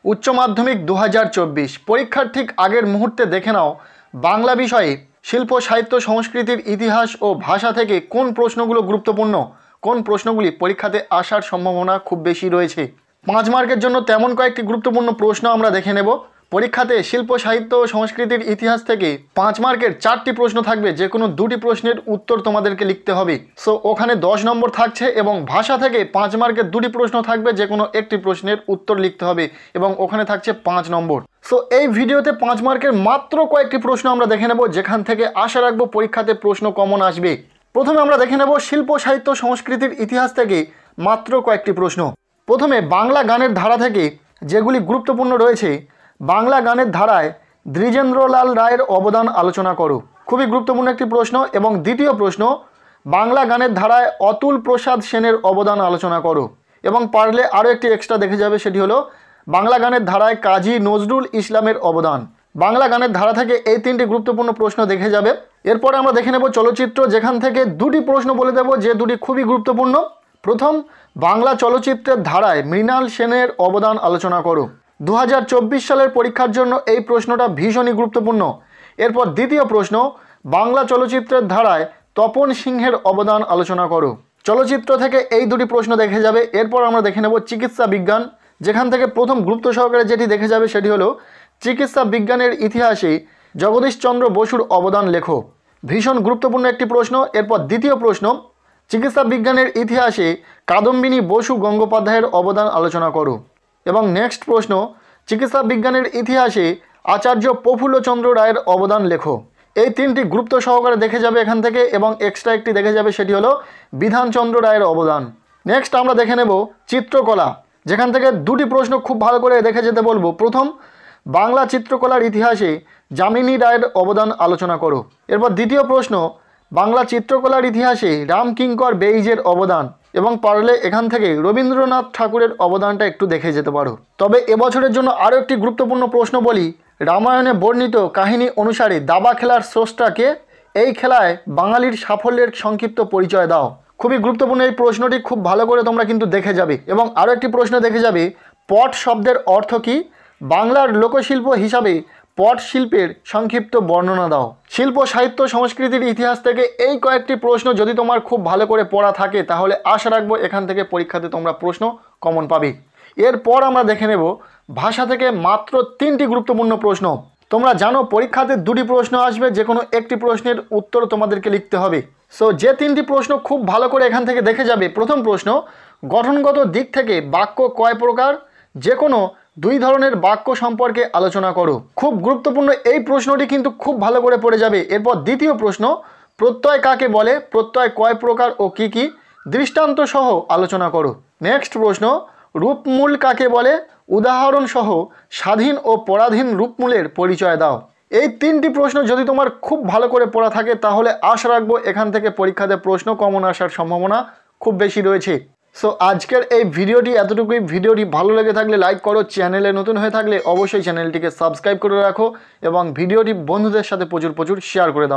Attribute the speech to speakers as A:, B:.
A: উচ্চ মাধ্যমিক 2024 পরীক্ষার ঠিক আগের মুহূর্তে দেখে নাও বাংলা বিষয়ে শিল্প সাহিত্য সংস্কৃতির ইতিহাস ও ভাষা থেকে কোন প্রশ্নগুলো গুরুত্বপূর্ণ, কোন প্রশ্নগুলি পরীক্ষাতে আসার সম্ভাবনা খুব বেশি রয়েছে। 5 মার্কের জন্য তেমন কয়েকটি গুরুত্বপূর্ণ প্রশ্ন আমরা দেখে নেব। পরীক্ষাতে শিল্প সাহিত্য ও সংস্কৃতির ইতিহাস থেকে 5 মার্কের 4টি প্রশ্ন থাকবে, যে কোনো 2টি প্রশ্নের উত্তর তোমাদেরকে লিখতে হবে। সো ওখানে 10 নম্বর থাকছে এবং ভাষা থেকে 5 মার্কের 2টি প্রশ্ন থাকবে, যে কোনো একটি প্রশ্নের উত্তর লিখতে হবে এবং ওখানে থাকছে 5 নম্বর। সো এই ভিডিওতে 5 মার্কের মাত্র কয়েকটি প্রশ্ন আমরা দেখে নেব, যেখান থেকে আশা রাখবো পরীক্ষাতে প্রশ্ন কমন আসবে। প্রথমে আমরা দেখে নেব শিল্প সাহিত্য সংস্কৃতির ইতিহাস থেকে মাত্র কয়েকটি প্রশ্ন। প্রথমে বাংলা গানের ধারা থেকে যেগুলি গুরুত্বপূর্ণ রয়েছে, বাংলা গানের ধারায় দ্বিজেন্দ্রলাল রায়ের অবদান আলোচনা করো। খুবই গুরুত্বপূর্ণ একটি প্রশ্ন। এবং দ্বিতীয় প্রশ্ন, বাংলা গানের ধারায় অতুল প্রসাদ সেনের অবদান আলোচনা করো। এবং পারলে আরও একটি এক্সট্রা দেখে যাবে, সেটি হলো বাংলা গানের ধারায় কাজী নজরুল ইসলামের অবদান। বাংলা গানের ধারা থেকে এই 3টি গুরুত্বপূর্ণ প্রশ্ন দেখে যাবে। এরপরে আমরা দেখে নেব চলচ্চিত্র, যেখান থেকে 2টি প্রশ্ন বলে দেব, যে 2টি খুবই গুরুত্বপূর্ণ। প্রথম, বাংলা চলচ্চিত্রের ধারায় মৃণাল সেনের অবদান আলোচনা করো। 2024 সালের পরীক্ষার জন্য এই প্রশ্নটা ভীষণই গুরুত্বপূর্ণ। এরপর দ্বিতীয় প্রশ্ন, বাংলা চলচ্চিত্রের ধারায় তপন সিংহের অবদান আলোচনা করো। চলচ্চিত্র থেকে এই 2টি প্রশ্ন দেখে যাবে। এরপর আমরা দেখে নেব চিকিৎসা বিজ্ঞান, যেখান থেকে প্রথম গুরুত্ব সহকারে যেটি দেখে যাবে সেটি হলো চিকিৎসা বিজ্ঞানের ইতিহাসে জগদীশচন্দ্র বসুর অবদান লেখো। ভীষণ গুরুত্বপূর্ণ একটি প্রশ্ন। এরপর দ্বিতীয় প্রশ্ন, চিকিৎসা বিজ্ঞানের ইতিহাসে কাদম্বিনী বসু গঙ্গোপাধ্যায়ের অবদান আলোচনা করো। এবং নেক্সট প্রশ্ন, চিকিৎসা বিজ্ঞানের ইতিহাসে আচার্য প্রফুল্লচন্দ্র রায়ের অবদান লেখো। এই 3টি গুরুত্ব সহকারে দেখে যাবে এখান থেকে। এবং এক্সট্রা একটি দেখে যাবে, সেটি হলো বিধানচন্দ্র রায়ের অবদান। নেক্সট আমরা দেখে নেব চিত্রকলা, যেখান থেকে 2টি প্রশ্ন খুব ভালো করে দেখে যেতে বলবো। প্রথম, বাংলা চিত্রকলার ইতিহাসে যামিনী রায়ের অবদান আলোচনা করো। এরপর দ্বিতীয় প্রশ্ন, বাংলা চিত্রকলার ইতিহাসে রামকিঙ্কর বেইজের অবদান। এবং পারলে এখান থেকে রবীন্দ্রনাথ ঠাকুরের অবদানটা একটু দেখে যেতে পারো। তবে এবছরের জন্য আরও একটি গুরুত্বপূর্ণ প্রশ্ন বলি, রামায়ণে বর্ণিত কাহিনী অনুসারে দাবা খেলার স্রষ্টাকে, এই খেলায় বাঙালির সাফল্যের সংক্ষিপ্ত পরিচয় দাও। খুবই গুরুত্বপূর্ণ এই প্রশ্নটি, খুব ভালো করে তোমরা কিন্তু দেখে যাবে। এবং আরও একটি প্রশ্ন দেখে যাবে, পট শব্দের অর্থ কী? বাংলার লোকশিল্প হিসাবে পট শিল্পের সংক্ষিপ্ত বর্ণনা দাও। শিল্প সাহিত্য সংস্কৃতির ইতিহাস থেকে এই কয়েকটি প্রশ্ন যদি তোমার খুব ভালো করে পড়া থাকে, তাহলে আশা রাখবো এখান থেকে পরীক্ষাতে তোমরা প্রশ্ন কমন পাবে। এরপর আমরা দেখে নেব ভাষা থেকে মাত্র 3টি গুরুত্বপূর্ণ প্রশ্ন। তোমরা জানো পরীক্ষাতে 2টি প্রশ্ন আসবে, যে কোনো একটি প্রশ্নের উত্তর তোমাদেরকে লিখতে হবে। সো যে 3টি প্রশ্ন খুব ভালো করে এখান থেকে দেখে যাবে। প্রথম প্রশ্ন, গঠনগত দিক থেকে বাক্য কয় প্রকার? যে কোনো 2 ধরনের বাক্য সম্পর্কে আলোচনা করো। খুব গুরুত্বপূর্ণ এই প্রশ্নটি, কিন্তু খুব ভালো করে পড়ে যাবে। এরপর দ্বিতীয় প্রশ্ন, প্রত্যয় কাকে বলে? প্রত্যয় কয় প্রকার ও কি কি? দৃষ্টান্ত সহ আলোচনা করো। নেক্সট প্রশ্ন, রূপমূল কাকে বলে? উদাহরণ সহ স্বাধীন ও পরাধীন রূপমূলের পরিচয় দাও। এই 3টি প্রশ্ন যদি তোমার খুব ভালো করে পড়া থাকে, তাহলে আশা রাখবো এখান থেকে পরীক্ষাতে প্রশ্ন কমন আসার সম্ভাবনা খুব বেশি রয়েছে। সো আজকের এই ভিডিওটি এতটুকুই। ভিডিওটি ভালো লেগে থাকলে লাইক করো, চ্যানেলে নতুন হয়ে থাকলে অবশ্যই চ্যানেলটিকে সাবস্ক্রাইব করে রাখো এবং ভিডিওটি বন্ধুদের সাথে প্রচুর শেয়ার করে দাও।